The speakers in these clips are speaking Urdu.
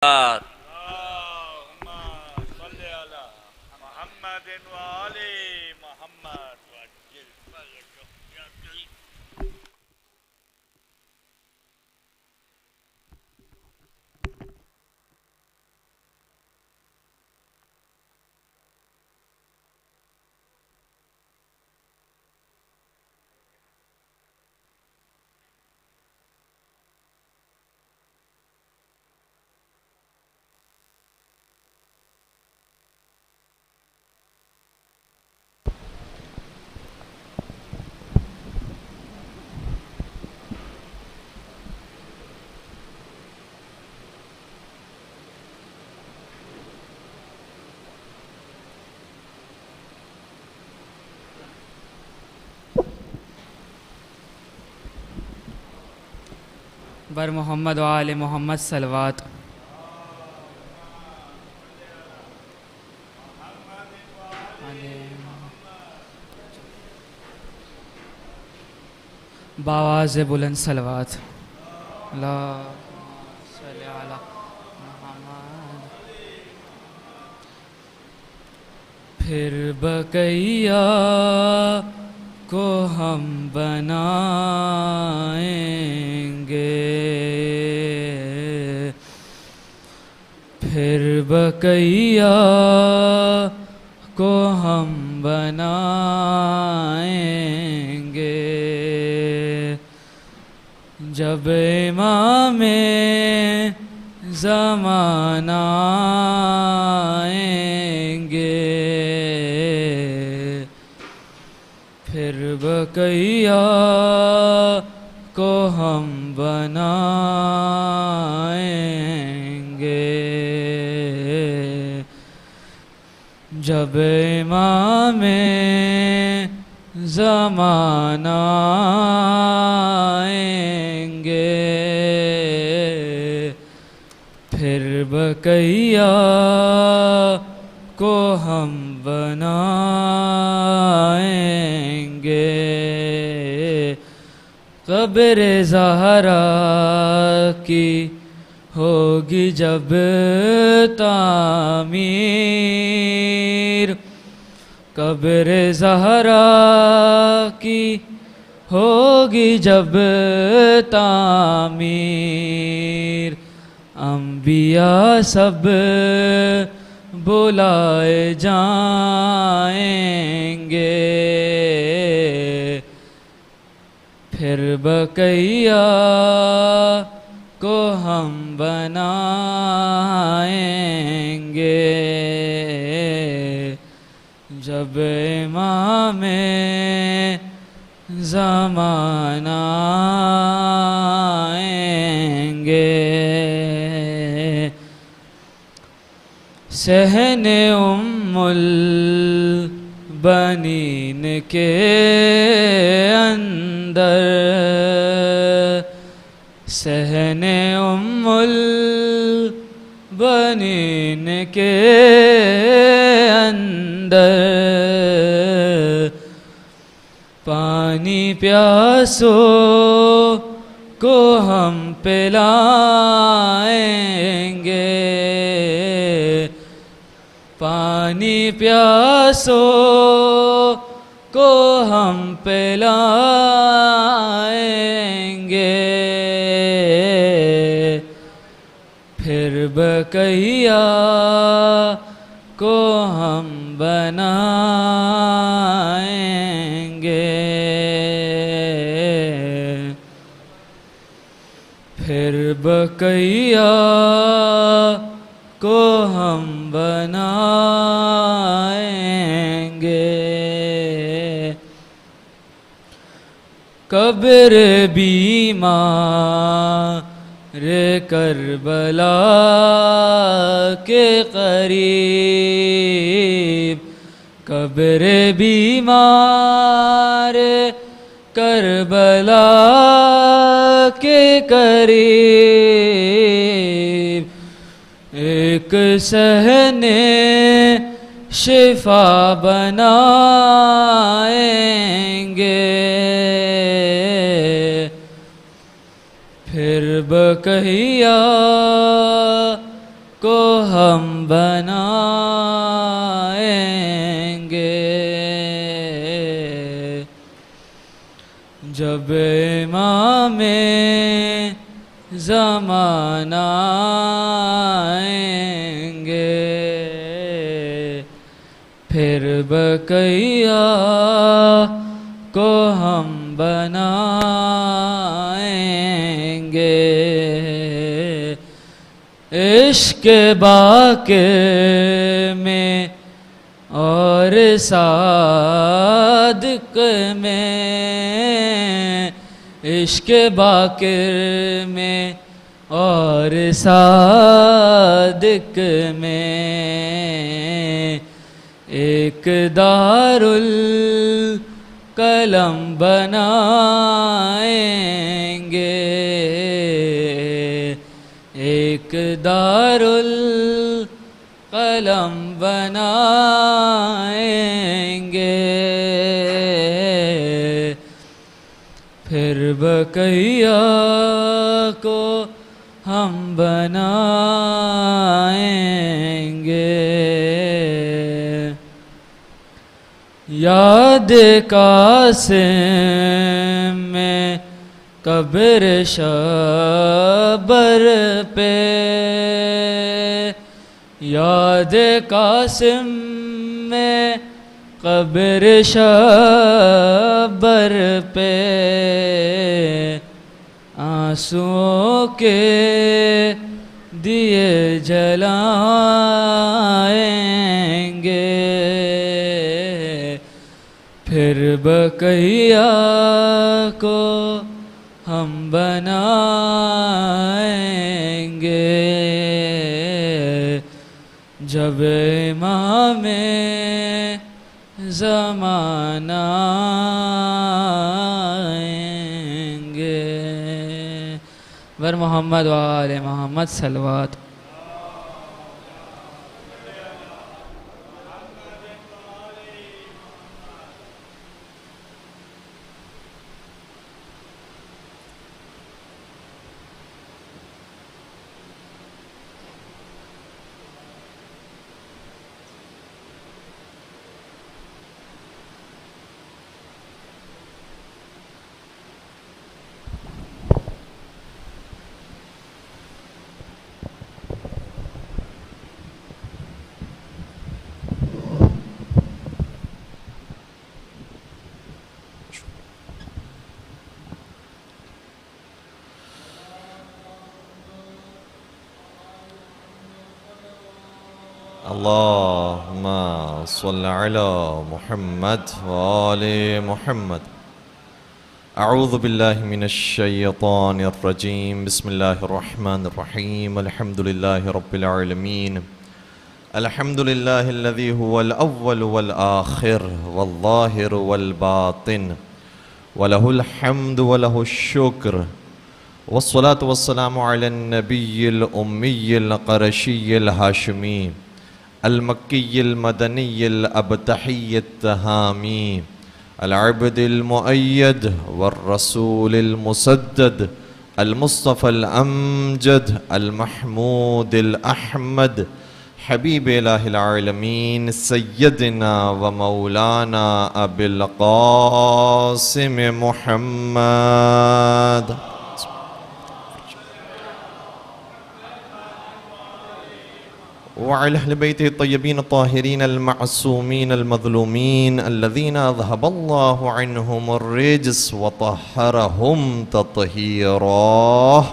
اللهم صل على محمد وآل محمد وعجل فرجهم يا كريم. بر محمد و آل محمد صلوات. باواز بلند صلوات. اللہم صل علی محمد. پھر بقیہ کو ہم بنائیں گے، پھر بقیہ کو ہم بنائیں گے، جب امام زمانہ آئیں گے، پھر بقیہ کو ہم بنائیں گے، جب امام زمانہ آئیں گے، پھر بقیہ کو ہم بنائیں گے، قبر زہرا کی ہوگی جب تعمیر، قبر زہرا کی ہوگی جب تعمیر، انبیاء سب بلائے جائیں گے، پھر بقیہ کو ہم بنائیں گے، جب امام زمانہ آئیں گے، صحن ام البنین کے اندر، صحن ام البنین کے اندر، پانی پیاسوں کو ہم پلائیں گے، پانی پیاسوں کو ہم پلائیں گے، پھر بقیہ کو ہم بنائیں گے، پھر بقیہ کو ہم بنائیں گے، قبر بیمار کربلا کے قریب، قبر بیمار کربلا کے قریب، ایک صحن شفا بنائیں گے، پھر بقیہ کو ہم بنائیں گے جب امام زمانہ آئیں گے پھر بقیہ کو ہم بنائیں گے عشق باقر میں اور صادق میں عشق باقر میں اور صادق میں ایک دارالقلم بنائیں گے ایک دارالقلم بنائیں گے پھر بقیہ کو ہم بنائیں گے یاد قاسم میں قبر شبر پہ یاد قاسم میں قبر شبر پہ آنسوؤں کے دیے جلائیں گے پھر بقیہ کو ہم بنائیں گے جب امام زمانہ آئیں گے بر محمد و آل محمد صلوات اللهم صل على محمد وآل محمد اعوذ باللہ من الشیطان الرجیم بسم اللہ الرحمن الرحیم الحمد للہ رب العالمین الحمد للہ الذي هو الاول والآخر والظاہر والباطن وله الحمد وله الشکر والصلاة والسلام على النبی الأمی القرشی الہاشمی المکی المدنی الابتحی التہامی العبد المؤید والرسول المسدد المصطفى الامجد المحمود الاحمد حبیب الہ العالمین سیدنا و مولانا ابی القاسم محمد وعلى أهل بيته الطيبين الطاهرين المعصومين المظلومين الذين أذهب الله عنهم الرجس وطهرهم تطهيرا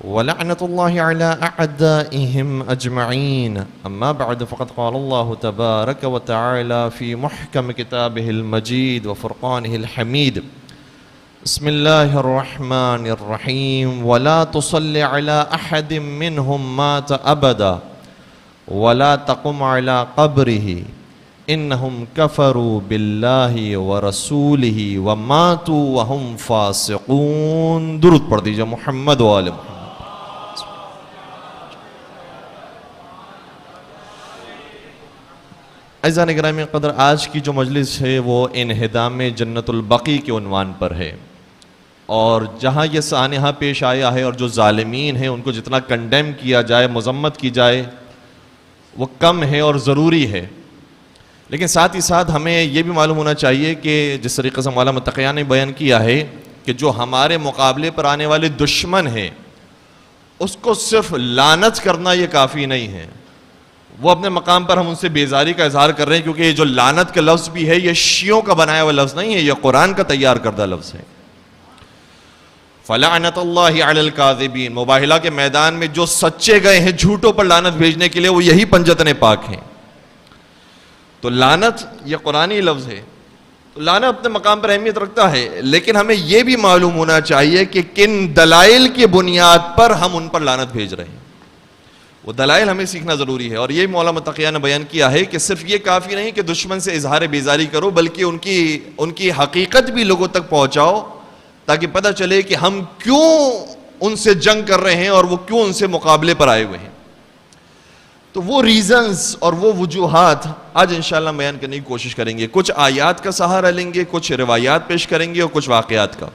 ولعنة الله على أعدائهم أجمعين أما بعد فقد قال الله تبارك وتعالى في محكم كتابه المجيد وفرقانه الحميد بسم الله الرحمن الرحيم ولا تصل على أحد منهم مات أبدا ولا تقم على قبره إنهم كفروا بالله ورسوله وماتوا وهم فاسقون درود پڑھ دیجئے محمد و آل محمد اعزائے گرامی قدر آج کی جو مجلس ہے وہ انہدام جنت البقیع کے عنوان پر ہے اور جہاں یہ سانحہ پیش آیا ہے اور جو ظالمین ہیں ان کو جتنا کنڈیم کیا جائے، مذمت کی جائے، وہ کم ہے اور ضروری ہے. لیکن ساتھ ہی ساتھ ہمیں یہ بھی معلوم ہونا چاہیے کہ جس طریقے سے مولانا متقیہ نے بیان کیا ہے کہ جو ہمارے مقابلے پر آنے والے دشمن ہیں اس کو صرف لعنت کرنا یہ کافی نہیں ہے. وہ اپنے مقام پر ہم ان سے بیزاری کا اظہار کر رہے ہیں، کیونکہ یہ جو لعنت کا لفظ بھی ہے یہ شیعوں کا بنایا ہوا لفظ نہیں ہے، یہ قرآن کا تیار کردہ لفظ ہے. فَلَعْنَةُ اللَّهِ عَلَى الْكَاذِبِينَ، مباہلہ کے میدان میں جو سچے گئے ہیں جھوٹوں پر لعنت بھیجنے کے لیے وہ یہی پنجتن پاک ہیں. تو لعنت یہ قرآنی لفظ ہے، تو لعنت اپنے مقام پر اہمیت رکھتا ہے، لیکن ہمیں یہ بھی معلوم ہونا چاہیے کہ کن دلائل کی بنیاد پر ہم ان پر لعنت بھیج رہے ہیں. وہ دلائل ہمیں سیکھنا ضروری ہے. اور یہ مولانا متقیہ نے بیان کیا ہے کہ صرف یہ کافی نہیں کہ دشمن سے اظہار بیزاری کرو، بلکہ ان کی حقیقت بھی لوگوں تک پہنچاؤ تاکہ پتہ چلے کہ ہم کیوں ان سے جنگ کر رہے ہیں اور وہ کیوں ان سے مقابلے پر آئے ہوئے ہیں. تو وہ ریزنز اور وہ وجوہات آج انشاءاللہ بیان کرنے کی کوشش کریں گے. کچھ آیات کا سہارا لیں گے، کچھ روایات پیش کریں گے اور کچھ واقعات کا.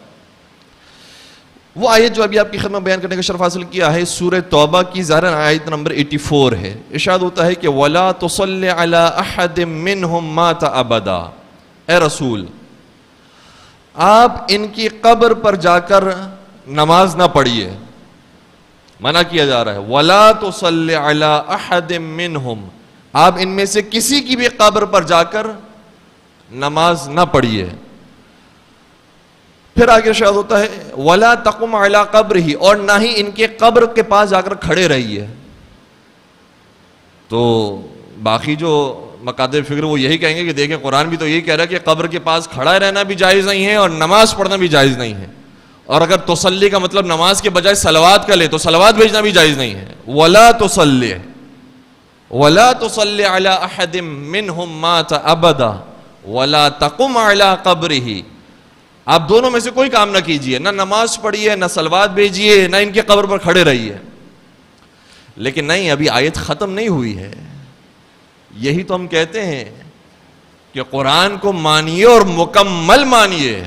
وہ آیت جو ابھی آپ کی خدمت بیان کرنے کا شرف حاصل کیا ہے سورہ توبہ کی ظاہراً آیت نمبر 84 ہے. ارشاد ہوتا ہے کہ وَلَا تُصَلِّ عَلَىٰ أَحَدٍ مِّنْهُمْ مَاتَ أَبَدًا، اے رسول آپ ان کی قبر پر جا کر نماز نہ پڑھیے. منع کیا جا رہا ہے وَلَا تُصَلِّ عَلَىٰ أَحَدٍ مِّنْهُمْ، آپ ان میں سے کسی کی بھی قبر پر جا کر نماز نہ پڑھیے. پھر آگے ارشاد ہوتا ہے وَلَا تَقُمْ عَلَىٰ قَبْرِهِ، اور نہ ہی ان کے قبر کے پاس جا کر کھڑے رہیے. تو باقی جو مقادر فکر وہ یہی کہیں گے کہ دیکھیں قرآن بھی تو یہی کہہ رہا ہے کہ قبر کے پاس کھڑا رہنا بھی جائز نہیں ہے اور نماز پڑھنا بھی جائز نہیں ہے. اور اگر تسلی کا مطلب نماز کے بجائے صلوات کا لے تو صلوات بھیجنا بھی جائز نہیں ہے. وَلَا تُصَلِّ عَلَىٰ أَحَدٍ مِّنْهُمْ مَاتَ أَبَدًا وَلَا تَقُمْ عَلَىٰ قَبْرِهِ، آپ دونوں میں سے کوئی کام نہ کیجئے، نہ نماز پڑھیے نہ صلوات بھیجیے نہ ان کے قبر پر کھڑے رہیے. لیکن نہیں، ابھی آیت ختم نہیں ہوئی ہے. یہی تو ہم کہتے ہیں کہ قرآن کو مانیے اور مکمل مانیے،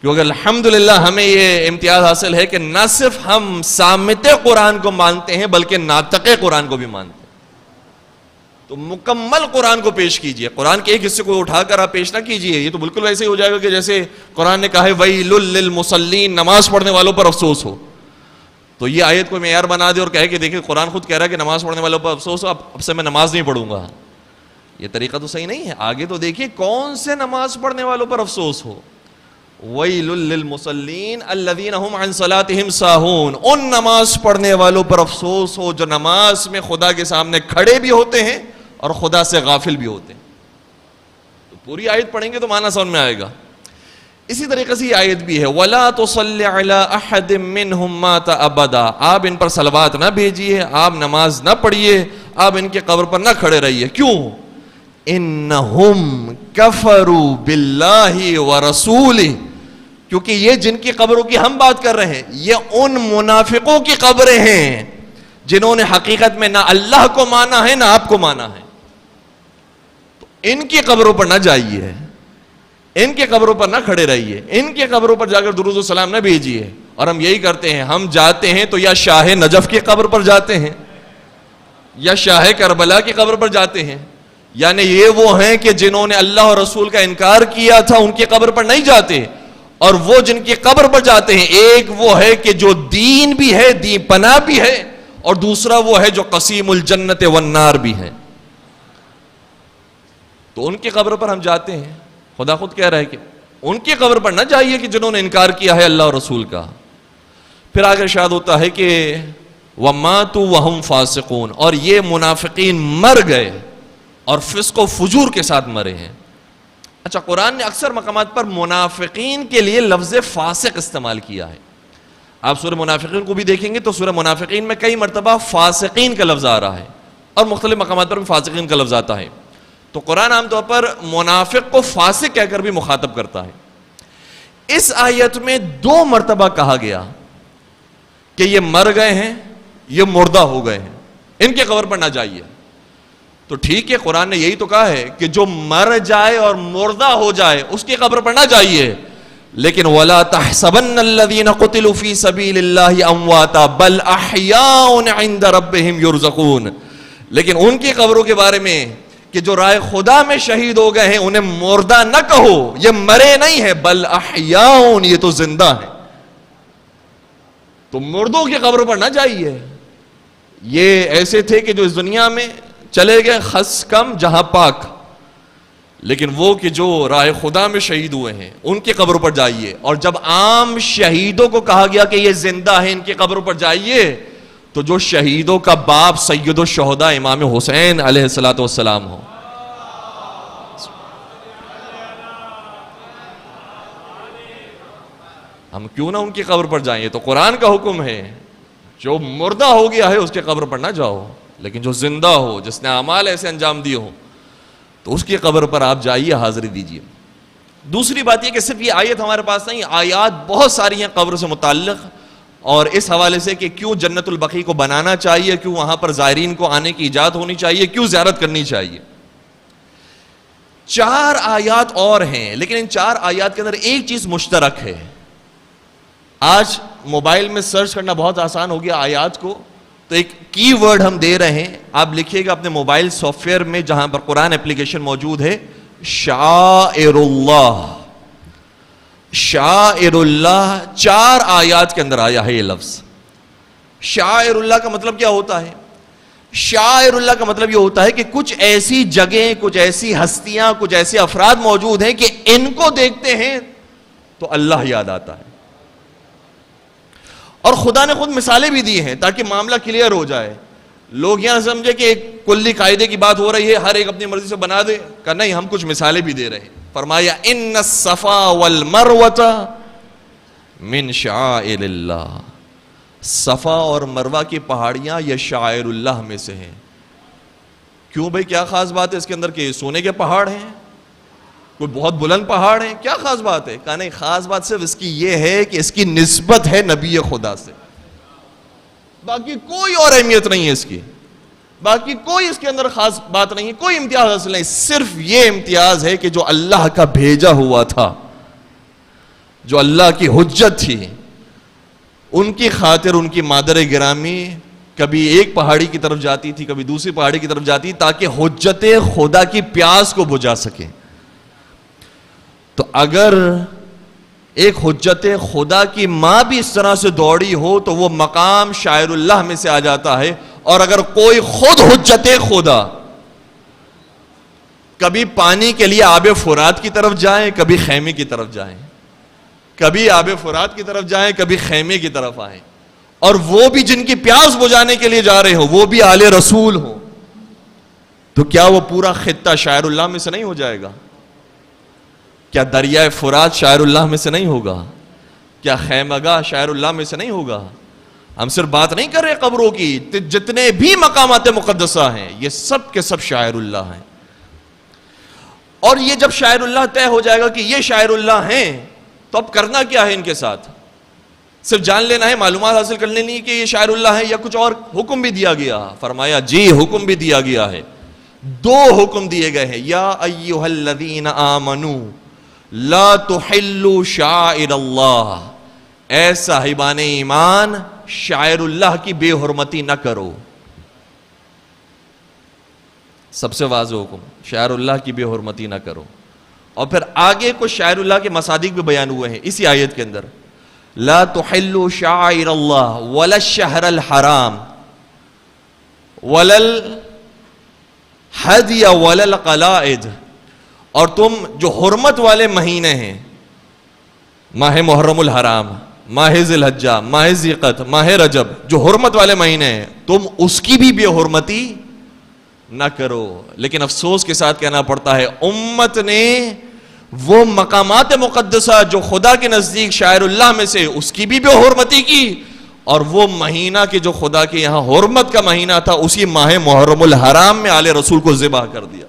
کیونکہ الحمدللہ ہمیں یہ امتیاز حاصل ہے کہ نہ صرف ہم صامت قرآن کو مانتے ہیں بلکہ ناطق قرآن کو بھی مانتے ہیں. تو مکمل قرآن کو پیش کیجئے، قرآن کے ایک حصے کو اٹھا کر آپ پیش نہ کیجئے. یہ تو بالکل ویسے ہی ہو جائے گا کہ جیسے قرآن نے کہا ہے وَيْلٌ لِّلْمُصَلِّينَ، نماز پڑھنے والوں پر افسوس ہو. تو یہ آیت کو معیار بنا دے اور کہے کہ دیکھیں قرآن خود کہہ رہا ہے کہ نماز پڑھنے والوں پر افسوس ہو، اب سے میں نماز نہیں پڑھوں گا. یہ طریقہ تو صحیح نہیں ہے. آگے تو دیکھیے کون سے نماز پڑھنے والوں پر افسوس ہو. وَيْلٌ لِّلْمُصَلِّينَ الَّذِينَ هُمْ عَنْ صَلَاتِهِمْ سَاهُونَ، ان نماز پڑھنے والوں پر افسوس ہو جو نماز میں خدا کے سامنے کھڑے بھی ہوتے ہیں اور خدا سے غافل بھی ہوتے ہیں. تو پوری آیت پڑھیں گے تو معنی سمجھ میں آئے گا. اسی طریقے سے یہ آیت بھی ہے وَلَا تُصَلِّ عَلَىٰ أَحَدٍ مِّنْهُمْ مَاتَ أَبَدًا، آپ ان پر صلوات نہ بھیجیے، آپ نماز نہ پڑھیے، آپ ان کے قبر پر نہ کھڑے رہیے. کیوں؟ إِنَّهُمْ كَفَرُوا بِاللَّهِ وَرَسُولِهِ، کیونکہ یہ جن کی قبروں کی ہم بات کر رہے ہیں یہ ان منافقوں کی قبریں ہیں جنہوں نے حقیقت میں نہ اللہ کو مانا ہے نہ آپ کو مانا ہے. تو ان کی قبروں پر نہ جائیے، ان کے قبروں پر نہ کھڑے رہیے، ان کے قبروں پر جا کر درود و سلام نہ بھیجیے. اور ہم یہی کرتے ہیں، ہم جاتے ہیں تو یا شاہ نجف کی قبر پر جاتے ہیں یا شاہ کربلا کی قبر پر جاتے ہیں. یعنی یہ وہ ہیں کہ جنہوں نے اللہ اور رسول کا انکار کیا تھا ان کی قبر پر نہیں جاتے. اور وہ جن کی قبر پر جاتے ہیں ایک وہ ہے کہ جو دین بھی ہے، دین پناہ بھی ہے، اور دوسرا وہ ہے جو قسیم الجنت والنار بھی ہے. تو ان کی قبر پر ہم جاتے ہیں. خدا خود کہہ رہا ہے کہ ان کی قبر پر نہ جائیے کہ جنہوں نے انکار کیا ہے اللہ اور رسول کا. پھر آگے ارشاد ہوتا ہے کہ وَمَاتُوا وَهُمْ فَاسِقُونَ، اور یہ منافقین مر گئے اور فسق و فجور کے ساتھ مرے ہیں. اچھا، قرآن نے اکثر مقامات پر منافقین کے لیے لفظ فاسق استعمال کیا ہے. آپ سورہ منافقین کو بھی دیکھیں گے تو سورہ منافقین میں کئی مرتبہ فاسقین کا لفظ آ رہا ہے اور مختلف مقامات پر بھی فاسقین کا لفظ آتا ہے. تو قرآن عام طور پر منافق کو فاسق کہہ کر بھی مخاطب کرتا ہے. اس آیت میں 2 مرتبہ کہا گیا کہ یہ مر گئے ہیں، یہ مردہ ہو گئے ہیں، ان کے قبر پر نہ جائیے. تو ٹھیک ہے، قرآن نے یہی تو کہا ہے کہ جو مر جائے اور مردہ ہو جائے اس کی قبر پر نہ جائیے. لیکن وَلَا تَحْسَبَنَّ الَّذِينَ قُتِلُوا فِي سَبِيلِ اللَّهِ أَمْوَاتًا بَلْ أَحْيَاءٌ عِندَ رَبِّهِمْ يُرْزَقُونَ. لیکن ان کی قبروں کے بارے میں کہ جو راہ خدا میں شہید ہو گئے ہیں انہیں مردہ نہ کہو، یہ مرے نہیں ہے، بل احیاء، یہ تو زندہ ہے. تو مردوں کی قبر پر نہ جائیے. یہ ایسے تھے کہ جو اس دنیا میں چلے گئے خس کم جہاں پاک، لیکن وہ کہ جو راہ خدا میں شہید ہوئے ہیں ان کی قبر پر جائیے. اور جب عام شہیدوں کو کہا گیا کہ یہ زندہ ہے ان کی قبر پر جائیے، تو جو شہیدوں کا باپ سید الشہداء امام حسین علیہ الصلوۃ والسلام ہو. ہم کیوں نہ ان کی قبر پر جائیں؟ تو قرآن کا حکم ہے، جو مردہ ہو گیا ہے اس کے قبر پر نہ جاؤ، لیکن جو زندہ ہو، جس نے اعمال ایسے انجام دیے ہوں، تو اس کی قبر پر آپ جائیے، حاضری دیجیے. دوسری بات یہ کہ صرف یہ آیت ہمارے پاس نہیں، آیات بہت ساری ہیں قبر سے متعلق، اور اس حوالے سے کہ کیوں جنت البقیع کو بنانا چاہیے، کیوں وہاں پر زائرین کو آنے کی اجازت ہونی چاہیے، کیوں زیارت کرنی چاہیے. 4 آیات اور ہیں، لیکن ان 4 آیات کے اندر ایک چیز مشترک ہے. آج موبائل میں سرچ کرنا بہت آسان ہو گیا آیات کو، تو ایک کی ورڈ ہم دے رہے ہیں، آپ لکھیے گا اپنے موبائل سافٹ ویئر میں جہاں پر قرآن اپلیکیشن موجود ہے، شعائر اللہ. شعائر اللہ 4 آیات کے اندر آیا ہے یہ لفظ. شعائر اللہ کا مطلب کیا ہوتا ہے؟ شعائر اللہ کا مطلب یہ ہوتا ہے کہ کچھ ایسی جگہیں، کچھ ایسی ہستیاں، کچھ ایسے افراد موجود ہیں کہ ان کو دیکھتے ہیں تو اللہ یاد آتا ہے. اور خدا نے خود مثالیں بھی دی ہیں تاکہ معاملہ کلیئر ہو جائے. لوگ یہاں سمجھے کہ ایک کلی قاعدے کی بات ہو رہی ہے، ہر ایک اپنی مرضی سے بنا دے، کہ نہیں، ہم کچھ مثالیں بھی دے رہے ہیں. فرمایا ان الصفا والمروۃ من شعائر اللہ. صفا اور مروہ کی پہاڑیاں یہ شعائر اللہ میں سے ہیں. کیوں بھائی، کیا خاص بات ہے اس کے اندر کہ سونے کے پہاڑ ہیں، کوئی بہت بلند پہاڑ ہیں، کیا خاص بات ہے؟ کہا نہیں، خاص بات صرف اس کی یہ ہے کہ اس کی نسبت ہے نبی خدا سے، باقی کوئی اور اہمیت نہیں ہے اس کی، باقی کوئی اس کے اندر خاص بات نہیں ہے، کوئی امتیاز حاصل نہیں. صرف یہ امتیاز ہے کہ جو اللہ کا بھیجا ہوا تھا، جو اللہ کی حجت تھی، ان کی خاطر ان کی مادر گرامی کبھی ایک پہاڑی کی طرف جاتی تھی، کبھی دوسری پہاڑی کی طرف جاتی، تاکہ حجت خدا کی پیاس کو بجھا سکے. تو اگر ایک حجت خدا کی ماں بھی اس طرح سے دوڑی ہو تو وہ مقام شاعر اللہ میں سے آ جاتا ہے. اور اگر کوئی خود حجت خدا کبھی پانی کے لیے آب فرات کی طرف جائیں، کبھی خیمے کی طرف جائیں، کبھی آب فرات کی طرف جائیں، کبھی خیمے کی طرف آئیں، اور وہ بھی جن کی پیاس بجھانے کے لیے جا رہے ہوں، وہ بھی آل رسول ہوں، تو کیا وہ پورا خطہ شاعر اللہ میں سے نہیں ہو جائے گا؟ کیا دریائے فرات شاعر اللہ میں سے نہیں ہوگا؟ کیا خیمگاہ شاعر اللہ میں سے نہیں ہوگا؟ ہم صرف بات نہیں کر رہے قبروں کی، جتنے بھی مقامات مقدسہ ہیں یہ سب کے سب شاعر اللہ ہیں. اور یہ جب شاعر اللہ طے ہو جائے گا کہ یہ شاعر اللہ ہیں، تو اب کرنا کیا ہے ان کے ساتھ؟ صرف جان لینا ہے، معلومات حاصل کر لینی ہے کہ یہ شاعر اللہ ہے، یا کچھ اور حکم بھی دیا گیا؟ فرمایا جی، حکم بھی دیا گیا ہے. 2 حکم دیے گئے ہیں. یا ایھا الذین آمنوا لا تحلوا شعائر اللہ، اے صاحبان ایمان شاعر اللہ کی بے حرمتی نہ کرو. سب سے واضح حکم، شاعر اللہ کی بے حرمتی نہ کرو. اور پھر آگے کچھ شاعر اللہ کے مصادیق بھی بیان ہوئے ہیں اسی آیت کے اندر. لا تحلوا شعائر اللہ ولا الشہر الحرام ولا الحدی ولا القلائد، اور تم جو حرمت والے مہینے ہیں، ماہ محرم الحرام، ماہ ذی الحجہ، ماہ ذی قعدہ، ماہ رجب، جو حرمت والے مہینے ہیں، تم اس کی بھی بے حرمتی نہ کرو. لیکن افسوس کے ساتھ کہنا پڑتا ہے امت نے وہ مقامات مقدسہ جو خدا کے نزدیک شاعر اللہ میں سے، اس کی بھی بے حرمتی کی، اور وہ مہینہ کہ جو خدا کے یہاں حرمت کا مہینہ تھا، اسی ماہ محرم الحرام میں آل رسول کو ذبح کر دیا.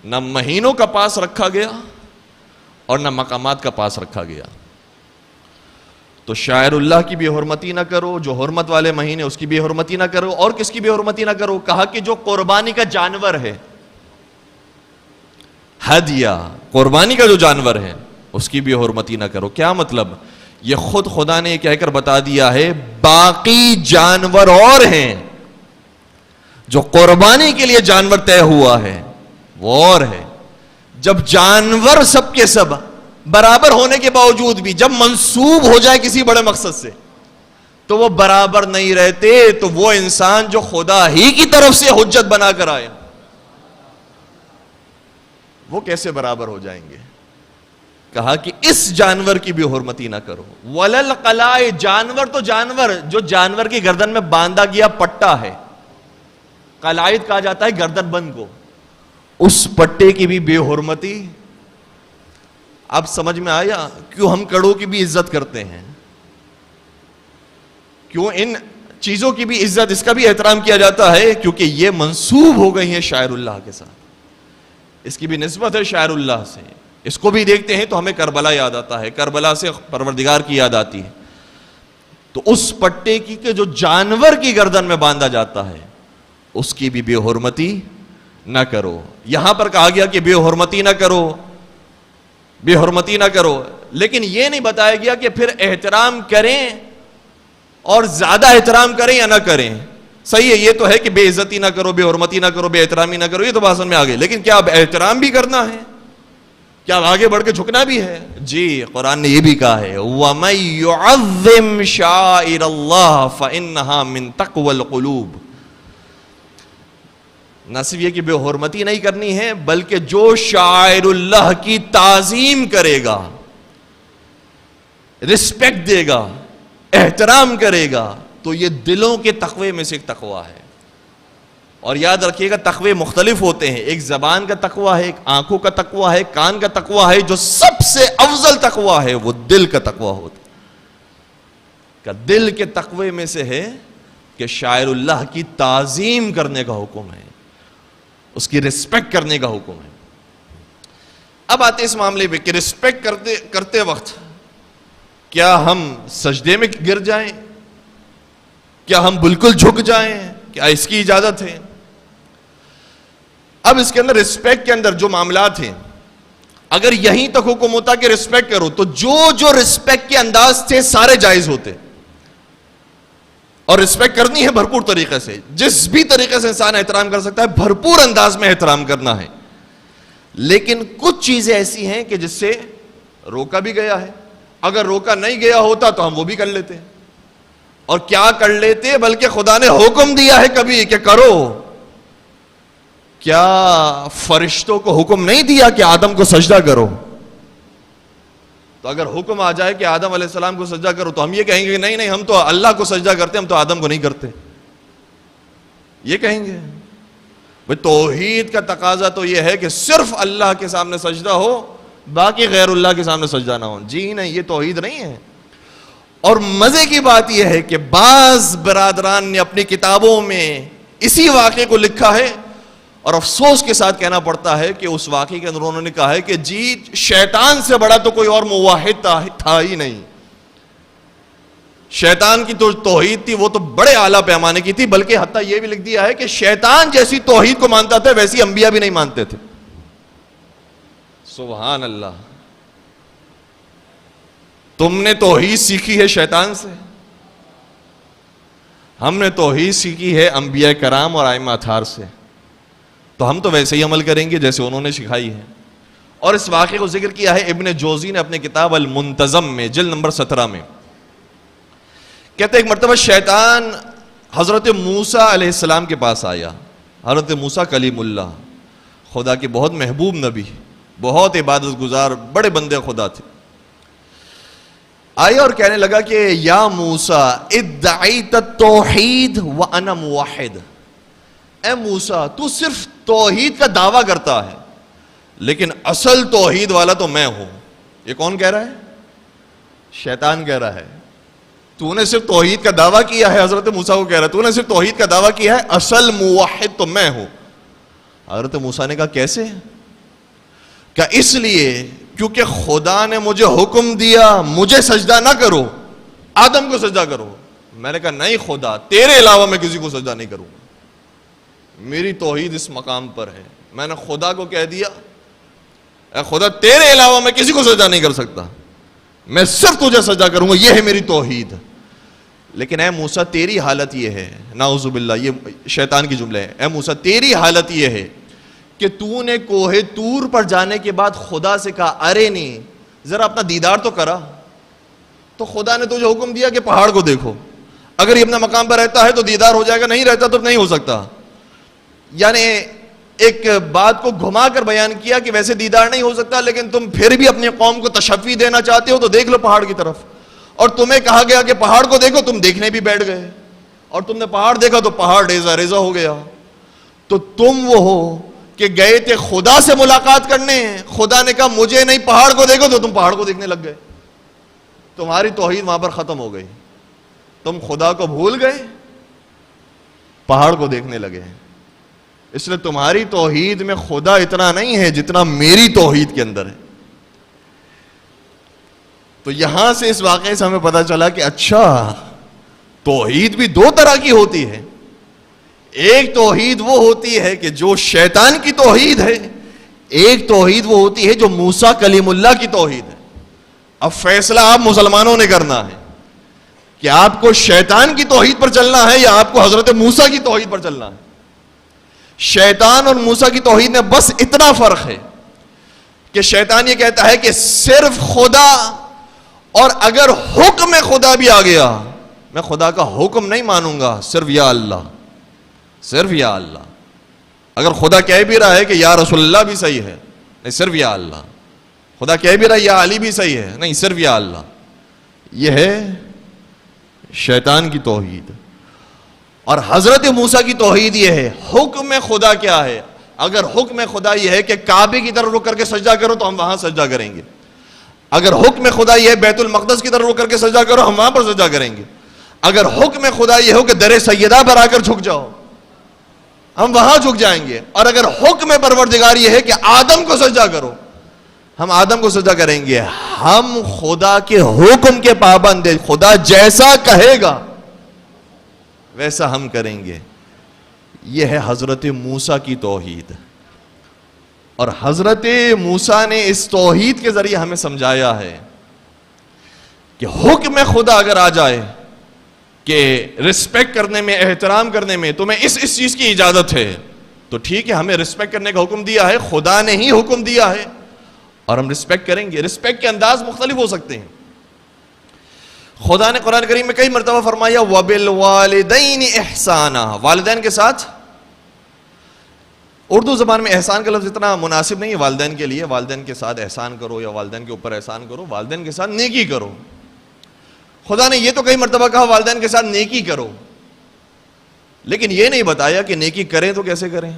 نہ مہینوں کا پاس رکھا گیا اور نہ مقامات کا پاس رکھا گیا. تو شاعر اللہ کی بے حرمتی نہ کرو، جو حرمت والے مہینے اس کی بے حرمتی نہ کرو. اور کس کی بے حرمتی نہ کرو؟ کہا کہ جو قربانی کا جانور ہے، ہدیہ، قربانی کا جو جانور ہے، اس کی بے حرمتی نہ کرو. کیا مطلب؟ یہ خود خدا نے کہہ کر بتا دیا ہے باقی جانور اور ہیں، جو قربانی کے لیے جانور طے ہوا ہے وہ اور ہے. جب جانور سب کے سب برابر ہونے کے باوجود بھی جب منسوب ہو جائے کسی بڑے مقصد سے تو وہ برابر نہیں رہتے. تو وہ انسان جو خدا ہی کی طرف سے حجت بنا کر آئے وہ کیسے برابر ہو جائیں گے؟ کہا کہ اس جانور کی بھی حرمتی نہ کرو. ولل قلائے، جانور تو جانور جو جانور کی گردن میں باندھا گیا پٹا ہے، قلائد کہا جاتا ہے گردن بند کو، اس پٹے کی بھی بے حرمتی. اب سمجھ میں آیا کیوں ہم کڑوں کی بھی عزت کرتے ہیں، کیوں ان چیزوں کی بھی عزت، اس کا بھی احترام کیا جاتا ہے؟ کیونکہ یہ منسوب ہو گئی ہیں شاعر اللہ کے ساتھ، اس کی بھی نسبت ہے شاعر اللہ سے. اس کو بھی دیکھتے ہیں تو ہمیں کربلا یاد آتا ہے، کربلا سے پروردگار کی یاد آتی ہے. تو اس پٹے کی کہ جو جانور کی گردن میں باندھا جاتا ہے اس کی بھی بے حرمتی نہ کرو. یہاں پر کہا گیا کہ بے حرمتی نہ کرو، بے حرمتی نہ کرو، لیکن یہ نہیں بتایا گیا کہ پھر احترام کریں اور زیادہ احترام کریں یا نہ کریں. صحیح ہے، یہ تو ہے کہ بے عزتی نہ کرو، بے حرمتی نہ کرو، بے احترامی نہ کرو، یہ تو بحث میں آگے. لیکن کیا اب احترام بھی کرنا ہے؟ کیا اب آگے بڑھ کے جھکنا بھی ہے؟ جی، قرآن نے یہ بھی کہا ہے وَمَن يُعَظِّمْ شَعَائِرَ اللَّهِ فَإِنَّهَا مِن تَقْوَى الْقُلُوبِ. نہ صرف یہ کہ بے حرمتی نہیں کرنی ہے، بلکہ جو شاعر اللہ کی تعظیم کرے گا، رسپیکٹ دے گا، احترام کرے گا، تو یہ دلوں کے تقوی میں سے ایک تقوی ہے. اور یاد رکھیے گا تقوی مختلف ہوتے ہیں، ایک زبان کا تقوی ہے، ایک آنکھوں کا تقوی ہے، کان کا تقوی ہے. جو سب سے افضل تقوی ہے وہ دل کا تقوی ہوتا ہے. کہ دل کے تقوی میں سے ہے کہ شاعر اللہ کی تعظیم کرنے کا حکم ہے، اس کی رسپیکٹ کرنے کا حکم ہے. اب آتے اس معاملے پہ کہ رسپیکٹ کرتے وقت کیا ہم سجدے میں گر جائیں؟ کیا ہم بالکل جھک جائیں؟ کیا اس کی اجازت ہے؟ اب اس کے اندر رسپیکٹ کے اندر جو معاملات ہیں، اگر یہیں تک حکم ہوتا کہ رسپیکٹ کرو تو جو رسپیکٹ کے انداز تھے سارے جائز ہوتے. اور رسپیکٹ کرنی ہے بھرپور طریقے سے، جس بھی طریقے سے انسان احترام کر سکتا ہے بھرپور انداز میں احترام کرنا ہے. لیکن کچھ چیزیں ایسی ہیں کہ جس سے روکا بھی گیا ہے. اگر روکا نہیں گیا ہوتا تو ہم وہ بھی کر لیتے. اور کیا کر لیتے؟ بلکہ خدا نے حکم دیا ہے کبھی کہ کرو. کیا فرشتوں کو حکم نہیں دیا کہ آدم کو سجدہ کرو؟ تو اگر حکم آ جائے کہ آدم علیہ السلام کو سجدہ کرو تو ہم یہ کہیں گے کہ نہیں ہم تو اللہ کو سجدہ کرتے، ہم تو آدم کو نہیں کرتے. یہ کہیں گے. بھئی توحید کا تقاضا تو یہ ہے کہ صرف اللہ کے سامنے سجدہ ہو، باقی غیر اللہ کے سامنے سجدہ نہ ہو. جی نہیں، یہ توحید نہیں ہے. اور مزے کی بات یہ ہے کہ بعض برادران نے اپنی کتابوں میں اسی واقعے کو لکھا ہے، اور افسوس کے ساتھ کہنا پڑتا ہے کہ اس واقعے کے اندر انہوں نے کہا ہے کہ جی شیطان سے بڑا تو کوئی اور موحد تھا ہی نہیں. شیطان کی تو توحید تھی وہ تو بڑے اعلیٰ پیمانے کی تھی، بلکہ حتیٰ یہ بھی لکھ دیا ہے کہ شیطان جیسی توحید کو مانتا تھا ویسی انبیاء بھی نہیں مانتے تھے. سبحان اللہ. تم نے توحید سیکھی ہے شیطان سے، ہم نے توحید سیکھی ہے انبیاء کرام اور ائمہ اطہار سے. تو ہم تو ویسے ہی عمل کریں گے جیسے انہوں نے سکھائی ہے. اور اس واقعے کو ذکر کیا ہے ابن جوزی نے اپنے کتاب المنتظم میں جلد نمبر 17 میں. کہتے ایک مرتبہ شیطان حضرت موسیٰ علیہ السلام کے پاس آیا. حضرت موسیٰ کلیم اللہ، خدا کے بہت محبوب نبی، بہت عبادت گزار بڑے بندے خدا تھے. آیا اور کہنے لگا کہ یا موسیٰ ادعیت التوحید وانا موحد. اے موسیٰ تو صرف توحید کا دعویٰ کرتا ہے لیکن اصل توحید والا تو میں ہوں. یہ کون کہہ رہا ہے؟ شیطان کہہ رہا ہے. تو نے صرف توحید کا دعویٰ کیا ہے، حضرت موسیٰ کو کہہ رہا ہے تو نے صرف توحید کا دعویٰ کیا ہے، اصل موحد تو میں ہوں. حضرت موسیٰ نے کہا کیسے؟ کہ اس لیے کیونکہ خدا نے مجھے حکم دیا مجھے سجدہ نہ کرو، آدم کو سجدہ کرو. میں نے کہا نہیں خدا، تیرے علاوہ میں کسی کو سجدہ نہیں کروں گا. میری توحید اس مقام پر ہے. میں نے خدا کو کہہ دیا اے خدا تیرے علاوہ میں کسی کو سجدہ نہیں کر سکتا، میں صرف تجھے سجدہ کروں گا، یہ ہے میری توحید۔ لیکن اے موسیٰ تیری حالت یہ ہے، نعوذ باللہ، یہ شیطان کی جملے ہے، اے موسیٰ تیری حالت یہ ہے کہ تو نے کوہ طور پر جانے کے بعد خدا سے کہا ارے نہیں ذرا اپنا دیدار تو کرا، تو خدا نے تجھے حکم دیا کہ پہاڑ کو دیکھو، اگر یہ اپنا مقام پر رہتا ہے تو دیدار ہو جائے گا، نہیں رہتا تو نہیں ہو سکتا۔ یعنی ایک بات کو گھما کر بیان کیا کہ ویسے دیدار نہیں ہو سکتا، لیکن تم پھر بھی اپنی قوم کو تشفی دینا چاہتے ہو تو دیکھ لو پہاڑ کی طرف، اور تمہیں کہا گیا کہ پہاڑ کو دیکھو، تم دیکھنے بھی بیٹھ گئے، اور تم نے پہاڑ دیکھا تو پہاڑ ریزہ ریزہ ہو گیا۔ تو تم وہ ہو کہ گئے تھے خدا سے ملاقات کرنے، خدا نے کہا مجھے نہیں پہاڑ کو دیکھو، تو تم پہاڑ کو دیکھنے لگ گئے، تمہاری توحید وہاں پر ختم ہو گئی، تم خدا کو بھول گئے، پہاڑ کو دیکھنے لگے۔ اس لیے تمہاری توحید میں خدا اتنا نہیں ہے جتنا میری توحید کے اندر ہے۔ تو یہاں سے اس واقعے سے ہمیں پتا چلا کہ اچھا توحید بھی دو طرح کی ہوتی ہے، ایک توحید وہ ہوتی ہے کہ جو شیطان کی توحید ہے، ایک توحید وہ ہوتی ہے جو موسیٰ کلیم اللہ کی توحید ہے۔ اب فیصلہ آپ مسلمانوں نے کرنا ہے کہ آپ کو شیطان کی توحید پر چلنا ہے یا آپ کو حضرت موسیٰ کی توحید پر چلنا ہے۔ شیطان اور موسیٰ کی توحید میں بس اتنا فرق ہے کہ شیطان یہ کہتا ہے کہ صرف خدا، اور اگر حکم خدا بھی آ گیا میں خدا کا حکم نہیں مانوں گا، صرف یا اللہ، صرف یا اللہ۔ اگر خدا کہہ بھی رہا ہے کہ یا رسول اللہ بھی صحیح ہے، نہیں صرف یا اللہ۔ خدا کہہ بھی رہا ہے یا علی بھی صحیح ہے، نہیں صرف یا اللہ۔ یہ ہے شیطان کی توحید۔ اور حضرت موسیٰ کی توحید یہ ہے، حکم خدا کیا ہے؟ اگر حکم خدا یہ ہے کہ کعبے کی طرف رک کر کے سجدہ کرو تو ہم وہاں سجدہ کریں گے، اگر حکم خدا یہ ہے بیت المقدس کی طرف رک کر کے سجدہ کرو ہم وہاں پر سجدہ کریں گے، اگر حکم خدا یہ ہو کہ در سیدہ پر آ کر جھک جاؤ ہم وہاں جھک جائیں گے، اور اگر حکم پروردگار یہ ہے کہ آدم کو سجدہ کرو ہم آدم کو سجدہ کریں گے۔ ہم خدا کے حکم کے پابند ہیں، خدا جیسا کہے گا ویسا ہم کریں گے۔ یہ ہے حضرت موسیٰ کی توحید، اور حضرت موسیٰ نے اس توحید کے ذریعے ہمیں سمجھایا ہے کہ حکم خدا اگر آ جائے کہ رسپیکٹ کرنے میں، احترام کرنے میں تمہیں اس چیز کی اجازت ہے تو ٹھیک ہے، ہمیں رسپیکٹ کرنے کا حکم دیا ہے، خدا نے ہی حکم دیا ہے اور ہم رسپیکٹ کریں گے۔ رسپیکٹ کے انداز مختلف ہو سکتے ہیں۔ خدا نے قرآن کریم میں کئی مرتبہ فرمایا وَبِالْوَالِدَيْنِ إِحْسَانًا، والدین کے ساتھ۔ اردو زبان میں احسان کا لفظ اتنا مناسب نہیں ہے والدین کے لیے، والدین کے ساتھ احسان کرو یا والدین کے اوپر احسان کرو، والدین کے ساتھ نیکی کرو۔ خدا نے یہ تو کئی مرتبہ کہا والدین کے ساتھ نیکی کرو، لیکن یہ نہیں بتایا کہ نیکی کریں تو کیسے کریں۔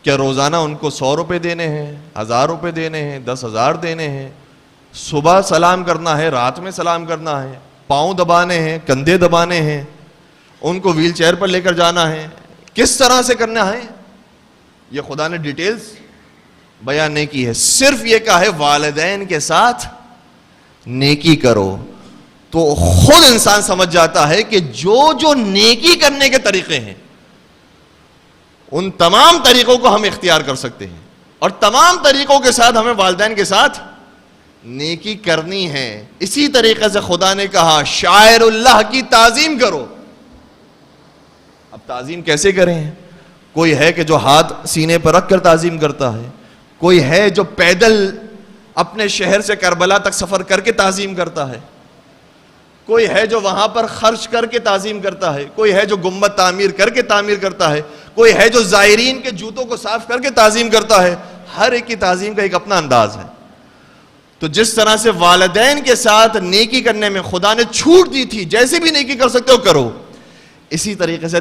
کیا روزانہ ان کو 100 روپے دینے ہیں، 1000 روپے دینے ہیں، 10,000 دینے ہیں، صبح سلام کرنا ہے، رات میں سلام کرنا ہے، پاؤں دبانے ہیں، کندھے دبانے ہیں، ان کو ویل چیئر پر لے کر جانا ہے، کس طرح سے کرنا ہے یہ خدا نے ڈیٹیلز بیان نہیں کی ہے، صرف یہ کہا ہے والدین کے ساتھ نیکی کرو۔ تو خود انسان سمجھ جاتا ہے کہ جو نیکی کرنے کے طریقے ہیں ان تمام طریقوں کو ہم اختیار کر سکتے ہیں، اور تمام طریقوں کے ساتھ ہمیں والدین کے ساتھ نیکی کرنی ہے۔ اسی طریقے سے خدا نے کہا شاعر اللہ کی تعظیم کرو۔ اب تعظیم کیسے کریں؟ کوئی ہے کہ جو ہاتھ سینے پر رکھ کر تعظیم کرتا ہے، کوئی ہے جو پیدل اپنے شہر سے کربلا تک سفر کر کے تعظیم کرتا ہے، کوئی ہے جو وہاں پر خرچ کر کے تعظیم کرتا ہے، کوئی ہے جو گنبد تعمیر کر کے تعمیر کرتا ہے، کوئی ہے جو زائرین کے جوتوں کو صاف کر کے تعظیم کرتا ہے۔ ہر ایک کی تعظیم کا ایک اپنا انداز ہے۔ تو جس طرح سے والدین کے ساتھ نیکی کرنے میں خدا نے چھوٹ دی تھی، جیسے بھی نیکی کر سکتے ہو کرو، اسی طریقے سے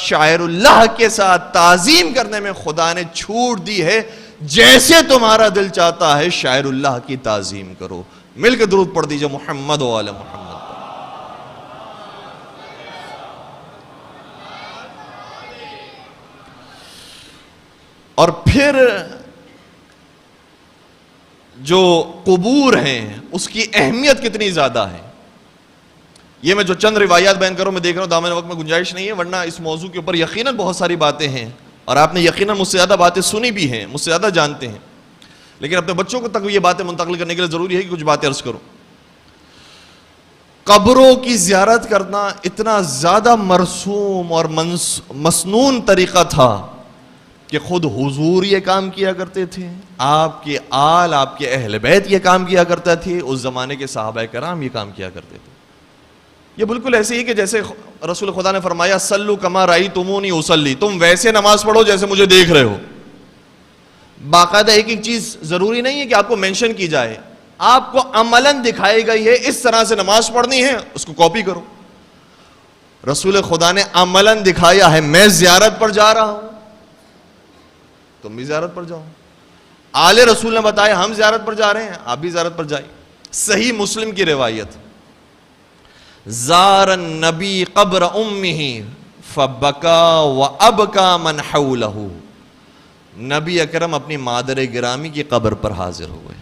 شاعر اللہ کے ساتھ تعظیم کرنے میں خدا نے چھوٹ دی ہے، جیسے تمہارا دل چاہتا ہے شاعر اللہ کی تعظیم کرو۔ مل کے درود پڑھ دیجئے محمد و آل محمد۔ اور پھر جو قبور ہیں اس کی اہمیت کتنی زیادہ ہے، یہ میں جو چند روایات بیان کروں، میں دیکھ رہا ہوں دامن وقت میں گنجائش نہیں ہے، ورنہ اس موضوع کے اوپر یقیناً بہت ساری باتیں ہیں، اور آپ نے یقیناً مجھ سے زیادہ باتیں سنی بھی ہیں، مجھ سے زیادہ جانتے ہیں، لیکن اپنے بچوں کو تک یہ باتیں منتقل کرنے کے لیے ضروری ہے کہ کچھ باتیں عرض کروں۔ قبروں کی زیارت کرنا اتنا زیادہ مرسوم اور مسنون طریقہ تھا کہ خود حضور یہ کام کیا کرتے تھے، آپ کے آل، آپ کے اہل بیت یہ کام کیا کرتے تھے، اس زمانے کے صحابہ کرام یہ کام کیا کرتے تھے۔ یہ بالکل ایسے ہی کہ جیسے رسول خدا نے فرمایا صلو کما رأیتمونی اصلی، تم ویسے نماز پڑھو جیسے مجھے دیکھ رہے ہو۔ باقاعدہ ایک ایک چیز ضروری نہیں ہے کہ آپ کو مینشن کی جائے، آپ کو عملاً دکھائی گئی ہے اس طرح سے نماز پڑھنی ہے، اس کو کاپی کرو۔ رسول خدا نے عملاً دکھایا ہے، میں زیارت پر جا رہا ہوں، تم بھی زیارت پر جاؤ۔ آل رسول نے بتایا ہم زیارت پر جا رہے ہیں، آپ بھی زیارت پر جائیں۔ صحیح مسلم کی روایت، زار النبی قبر امہ فبکا وابکا من حولہ، نبی اکرم اپنی مادر گرامی کی قبر پر حاضر ہوئے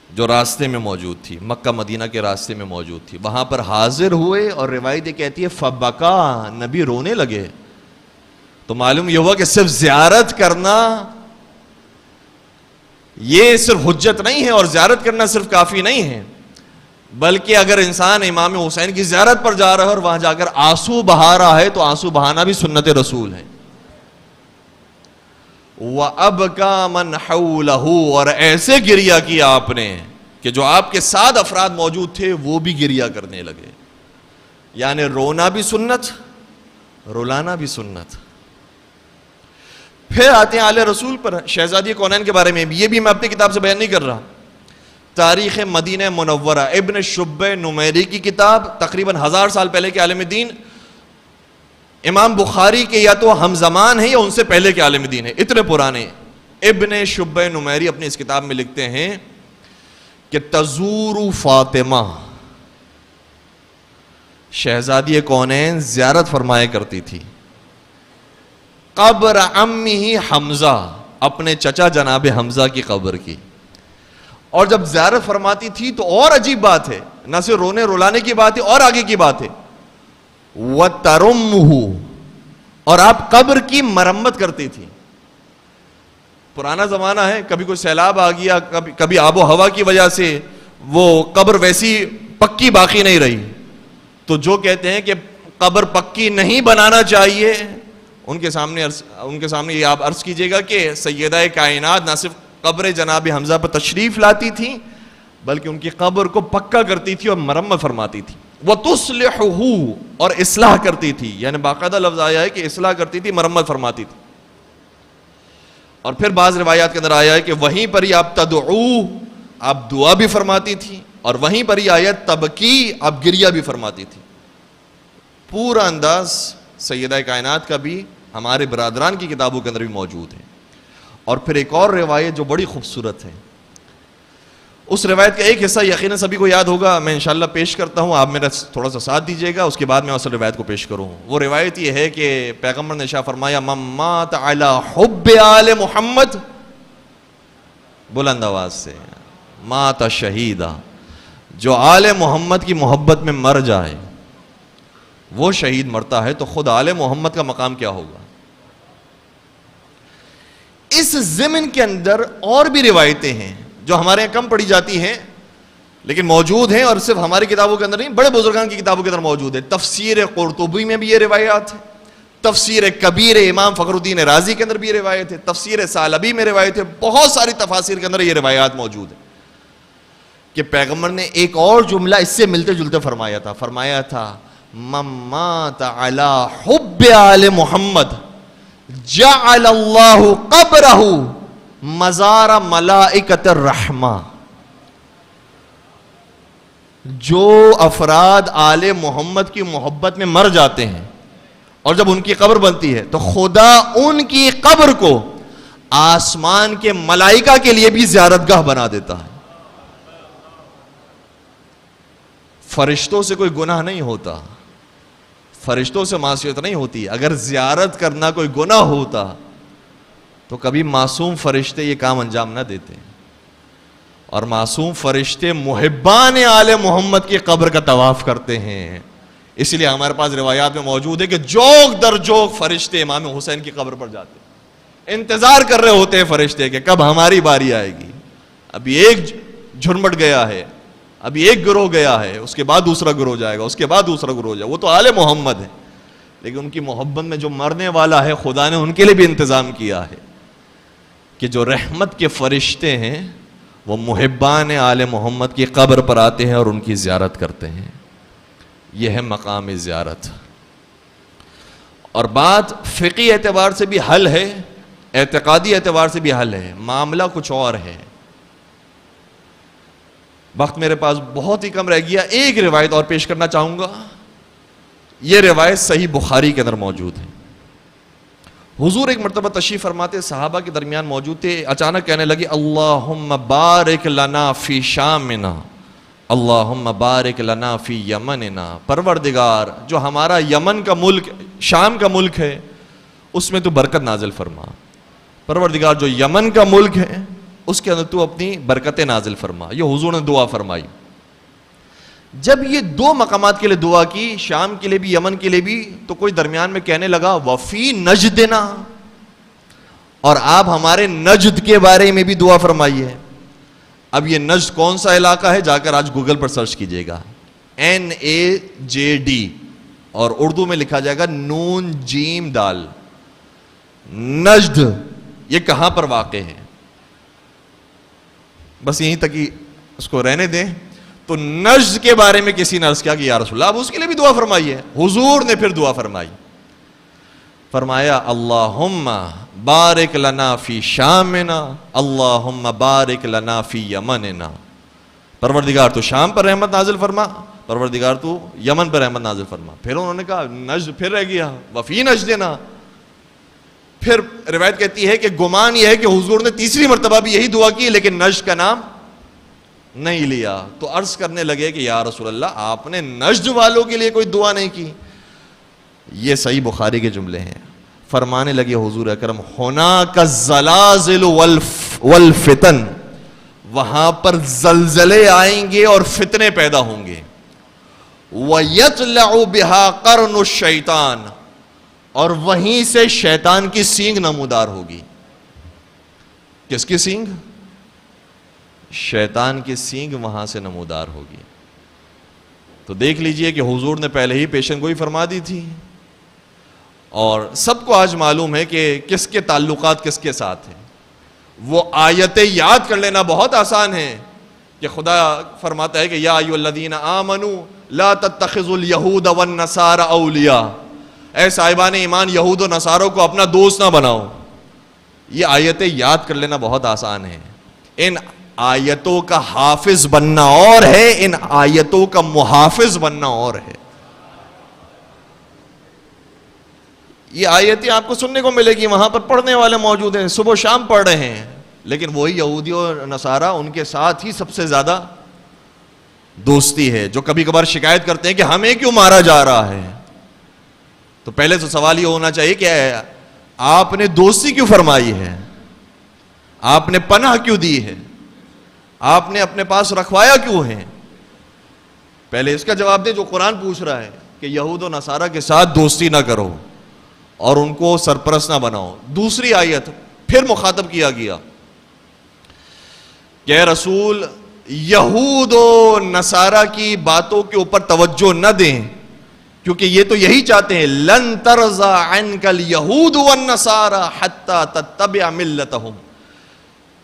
جو راستے میں موجود تھی، مکہ مدینہ کے راستے میں موجود تھی، وہاں پر حاضر ہوئے، اور روایت یہ کہتی ہے فبکا، نبی رونے لگے۔ تو معلوم یہ ہوا کہ صرف زیارت کرنا یہ صرف حجت نہیں ہے، اور زیارت کرنا صرف کافی نہیں ہے، بلکہ اگر انسان امام حسین کی زیارت پر جا رہا ہے اور وہاں جا کر آنسو بہا رہا ہے تو آنسو بہانا بھی سنت رسول ہے۔ وَأَبْكَى مَنْ حَوْلَهُ، اور ایسے گریہ کیا آپ نے کہ جو آپ کے ساتھ افراد موجود تھے وہ بھی گریہ کرنے لگے۔ یعنی رونا بھی سنت، رلانا بھی سنت۔ پھر آتے ہیں آل رسول پر، شہزادی کونین کے بارے میں، یہ بھی میں اپنی کتاب سے بیان نہیں کر رہا، تاریخ مدینہ منورہ، ابن شبہ نمیری کی کتاب، تقریباً 1000 سال پہلے کے عالم دین، امام بخاری کے یا تو ہم زمان ہیں یا ان سے پہلے کے عالم دین ہیں، اتنے پرانے۔ ابن شبہ نمیری اپنی اس کتاب میں لکھتے ہیں کہ تزور فاطمہ، شہزادی کونین زیارت فرمایا کرتی تھی قبر عمہ حمزہ، اپنے چچا جناب حمزہ کی قبر کی، اور جب زیارت فرماتی تھی تو اور عجیب بات ہے، نہ صرف رونے رلانے کی بات ہے، اور آگے کی بات ہے، وَتَرُمُّهُ، اور آپ قبر کی مرمت کرتی تھی۔ پرانا زمانہ ہے، کبھی کوئی سیلاب آ گیا، کبھی آب و ہوا کی وجہ سے وہ قبر ویسی پکی باقی نہیں رہی، تو جو کہتے ہیں کہ قبر پکی نہیں بنانا چاہیے، ان کے سامنے یہ آپ عرض کیجئے گا کہ سیدہ کائنات نہ صرف قبر جناب حمزہ پر تشریف لاتی تھی بلکہ ان کی قبر کو پکا کرتی تھی اور مرمت فرماتی تھی۔ وَتُصْلِحُهُ، اور اصلاح کرتی تھی، یعنی باقاعدہ لفظ آیا ہے کہ اصلاح کرتی تھی، مرمت فرماتی تھی۔ اور پھر بعض روایات کے اندر آیا ہے کہ وہیں پر ہی آپ تدعو، آپ دعا بھی فرماتی تھی، اور وہیں پر ہی آیا تبکی، آپ گریہ بھی فرماتی تھی۔ پورا انداز سیدہ کائنات کا بھی ہمارے برادران کی کتابوں کے اندر بھی موجود ہے۔ اور پھر ایک اور روایت جو بڑی خوبصورت ہے، اس روایت کا ایک حصہ یقیناً سبھی کو یاد ہوگا، میں انشاءاللہ پیش کرتا ہوں، آپ میرا تھوڑا سا ساتھ دیجئے گا، اس کے بعد میں اصل روایت کو پیش کروں۔ وہ روایت یہ ہے کہ پیغمبر نے ارشاد فرمایا من مات علی حب آل محمد، بلند آواز سے، مات شہیدا، جو آل محمد کی محبت میں مر جائے وہ شہید مرتا ہے، تو خود آل محمد کا مقام کیا ہوگا۔ اس ضمن کے اندر اور بھی روایتیں ہیں جو ہمارے یہاں کم پڑھی جاتی ہیں لیکن موجود ہیں، اور صرف ہماری کتابوں کے اندر نہیں، بڑے بزرگان کی کتابوں کے اندر موجود ہے۔ تفسیر قرطبی میں بھی یہ روایات ہے، تفسیر کبیر امام فخر الدین رازی کے اندر بھی یہ روایت ہے، تفسیر ثعلبی میں روایت ہے، بہت ساری تفاسیر کے اندر یہ روایات موجود ہیں کہ پیغمبر نے ایک اور جملہ اس سے ملتے جلتے فرمایا تھا من مات علی حب آل محمد جعل اللہ قبرہ مزار ملائکۃ الرحمہ، جو افراد آل محمد کی محبت میں مر جاتے ہیں اور جب ان کی قبر بنتی ہے تو خدا ان کی قبر کو آسمان کے ملائکہ کے لیے بھی زیارت گاہ بنا دیتا ہے۔ فرشتوں سے کوئی گناہ نہیں ہوتا، فرشتوں سے معصیت نہیں ہوتی، اگر زیارت کرنا کوئی گناہ ہوتا تو کبھی معصوم فرشتے یہ کام انجام نہ دیتے، اور معصوم فرشتے محبان آل محمد کی قبر کا طواف کرتے ہیں، اسی لیے ہمارے پاس روایات میں موجود ہے کہ جوک در جوک فرشتے امام حسین کی قبر پر جاتے ہیں، انتظار کر رہے ہوتے ہیں فرشتے کہ کب ہماری باری آئے گی. ابھی ایک جھرمٹ گیا ہے، ابھی ایک گروہ گیا ہے، اس کے بعد دوسرا گروہ جائے گا، اس کے بعد دوسرا گروہ جائے گا. وہ تو آل محمد ہے، لیکن ان کی محبت میں جو مرنے والا ہے خدا نے ان کے لیے بھی انتظام کیا ہے کہ جو رحمت کے فرشتے ہیں وہ محبان آل محمد کی قبر پر آتے ہیں اور ان کی زیارت کرتے ہیں. یہ ہے مقام زیارت. اور بات فقہی اعتبار سے بھی حل ہے، اعتقادی اعتبار سے بھی حل ہے. معاملہ کچھ اور ہے. وقت میرے پاس بہت ہی کم رہ گیا. ایک روایت اور پیش کرنا چاہوں گا. یہ روایت صحیح بخاری کے اندر موجود ہے. حضور ایک مرتبہ تشریف فرماتے، صحابہ کے درمیان موجود تھے، اچانک کہنے لگے اللہم بارک لنا فی شامنا، اللہم بارک لنا فی یمننا. پروردگار جو ہمارا یمن کا ملک، شام کا ملک ہے، اس میں تو برکت نازل فرما. پروردگار جو یمن کا ملک ہے اس کے اندر تو اپنی برکتیں نازل فرما. یہ حضور نے دعا فرمائی. جب یہ دو مقامات کے لیے دعا کی، شام کے لیے بھی یمن کے لیے بھی، تو کوئی درمیان میں کہنے لگا وفی نجدنا، اور آپ ہمارے نجد کے بارے میں بھی دعا فرمائیے. اب یہ نجد کون سا علاقہ ہے جا کر آج گوگل پر سرچ کیجئے گا، NAJD، اور اردو میں لکھا جائے گا نون جیم دال. نجد یہ کہاں پر واقع ہے؟ بس یہیں تک ہی اس کو رہنے دیں. تو نجد کے بارے میں کسی نے عرض کیا کہ یا رسول اللہ اب اس کے لیے بھی دعا فرمائیے. حضور نے پھر دعا فرمائی، فرمایا اللہم بارک لنا فی شامنا، اللہم بارک لنا فی یمننا. پروردگار تو شام پر رحمت نازل فرما، پروردگار تو یمن پر رحمت نازل فرما. پھر انہوں نے کہا نجد پھر رہ گیا، وفی نجدنا. پھر روایت کہتی ہے کہ گمان یہ ہے کہ حضور نے تیسری مرتبہ بھی یہی دعا کی لیکن نجد کا نام نہیں لیا. تو عرض کرنے لگے کہ یا رسول اللہ آپ نے نجد والوں کے لیے کوئی دعا نہیں کی. یہ صحیح بخاری کے جملے ہیں. فرمانے لگے حضور اکرم ہناک الزلازل والفتن، وہاں پر زلزلے آئیں گے اور فتنے پیدا ہوں گے. وَيَطْلَعُ بِهَا قَرْنُ الشَّيْطَانِ، اور وہیں سے شیطان کی سینگ نمودار ہوگی. کس کی سینگ؟ شیطان کی سینگ وہاں سے نمودار ہوگی. تو دیکھ لیجئے کہ حضور نے پہلے ہی پیشن گوئی فرما دی تھی، اور سب کو آج معلوم ہے کہ کس کے تعلقات کس کے ساتھ ہیں. وہ آیتیں یاد کر لینا بہت آسان ہے کہ خدا فرماتا ہے کہ یا ایھا الذین آمنوا لا تتخذوا اليہود والنصارى اولیاء، اے صاحبان ایمان یہود و نصاروں کو اپنا دوست نہ بناؤ. یہ آیتیں یاد کر لینا بہت آسان ہے. ان آیتوں کا حافظ بننا اور ہے، ان آیتوں کا محافظ بننا اور ہے. یہ آیتیں آپ کو سننے کو ملے گی، وہاں پر پڑھنے والے موجود ہیں، صبح و شام پڑھ رہے ہیں، لیکن وہی یہودی اور نصارہ ان کے ساتھ ہی سب سے زیادہ دوستی ہے. جو کبھی کبھار شکایت کرتے ہیں کہ ہمیں کیوں مارا جا رہا ہے، تو پہلے تو سوال یہ ہونا چاہیے کہ آپ نے دوستی کیوں فرمائی ہے، آپ نے پناہ کیوں دی ہے، آپ نے اپنے پاس رکھوایا کیوں ہے. پہلے اس کا جواب دے جو قرآن پوچھ رہا ہے کہ یہود و نصارہ کے ساتھ دوستی نہ کرو اور ان کو سرپرست نہ بناؤ. دوسری آیت پھر مخاطب کیا گیا کہ اے رسول یہود و نصارہ کی باتوں کے اوپر توجہ نہ دیں، کیونکہ یہ تو یہی چاہتے ہیں لن ترضى عنك اليهود والنصارى حتى تتبع ملتهم.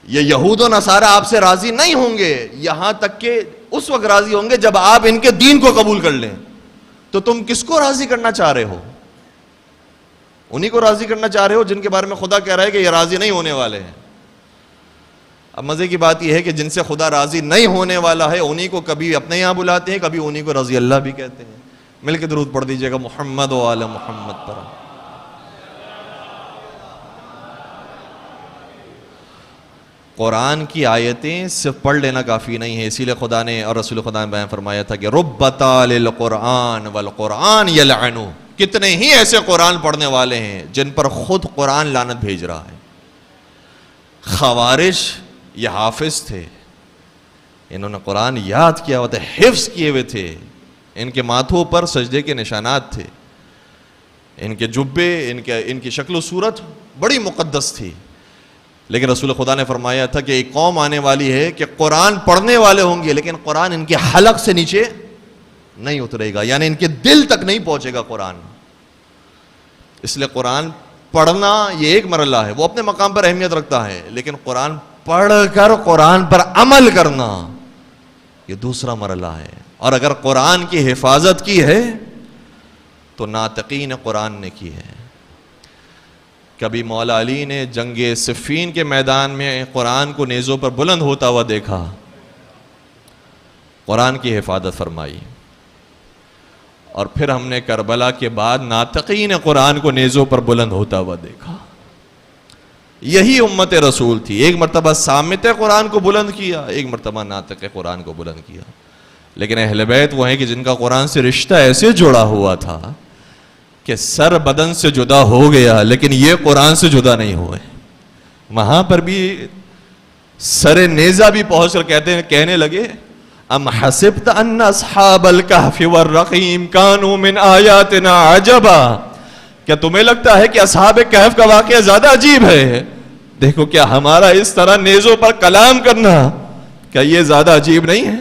یہ یہود و نصارہ آپ سے راضی نہیں ہوں گے یہاں تک کہ اس وقت راضی ہوں گے جب آپ ان کے دین کو قبول کر لیں. تو تم کس کو راضی کرنا چاہ رہے ہو؟ انہی کو راضی کرنا چاہ رہے ہو جن کے بارے میں خدا کہہ رہا ہے کہ یہ راضی نہیں ہونے والے ہیں. اب مزے کی بات یہ ہے کہ جن سے خدا راضی نہیں ہونے والا ہے انہی کو کبھی اپنے یہاں بلاتے ہیں، کبھی انہی کو رضی اللہ بھی کہتے ہیں. مل کے درود پڑھ دیجئے گا محمد و آل محمد پر. قرآن کی آیتیں صرف پڑھ لینا کافی نہیں ہے، اسی لیے خدا نے اور رسول خدا نے بیان فرمایا تھا کہ رب تال القرآن والقرآن یلعنو. کتنے ہی ایسے قرآن پڑھنے والے ہیں جن پر خود قرآن لعنت بھیج رہا ہے. خوارج یہ حافظ تھے، انہوں نے قرآن یاد کیا ہوا تھا، حفظ کیے ہوئے تھے، ان کے ماتھوں پر سجدے کے نشانات تھے، ان کے جبے، ان کی شکل و صورت بڑی مقدس تھی، لیکن رسول خدا نے فرمایا تھا کہ ایک قوم آنے والی ہے کہ قرآن پڑھنے والے ہوں گے لیکن قرآن ان کے حلق سے نیچے نہیں اترے گا، یعنی ان کے دل تک نہیں پہنچے گا قرآن. اس لیے قرآن پڑھنا یہ ایک مرحلہ ہے، وہ اپنے مقام پر اہمیت رکھتا ہے، لیکن قرآن پڑھ کر قرآن پر عمل کرنا یہ دوسرا مرحلہ ہے. اور اگر قرآن کی حفاظت کی ہے تو ناطقین قرآن نے کی ہے. کبھی مولا علی نے جنگ صفین کے میدان میں قرآن کو نیزوں پر بلند ہوتا ہوا دیکھا، قرآن کی حفاظت فرمائی. اور پھر ہم نے کربلا کے بعد ناطقین قرآن کو نیزوں پر بلند ہوتا ہوا دیکھا. یہی امت رسول تھی. ایک مرتبہ صامت قرآن کو بلند کیا، ایک مرتبہ ناطق قرآن کو بلند کیا. لیکن اہل بیت وہ ہیں کہ جن کا قرآن سے رشتہ ایسے جڑا ہوا تھا کہ سر بدن سے جدا ہو گیا، لیکن یہ قرآن سے جدا نہیں ہوئے. وہاں پر بھی سر نیزہ بھی پہنچ کر کہنے لگے ام حسبت ان اصحاب الکہف والرقیم کانوا من آیاتنا عجبا، کیا تمہیں لگتا ہے کہ اصحاب کہف کا واقعہ زیادہ عجیب ہے؟ دیکھو کیا ہمارا اس طرح نیزوں پر کلام کرنا کیا یہ زیادہ عجیب نہیں ہے؟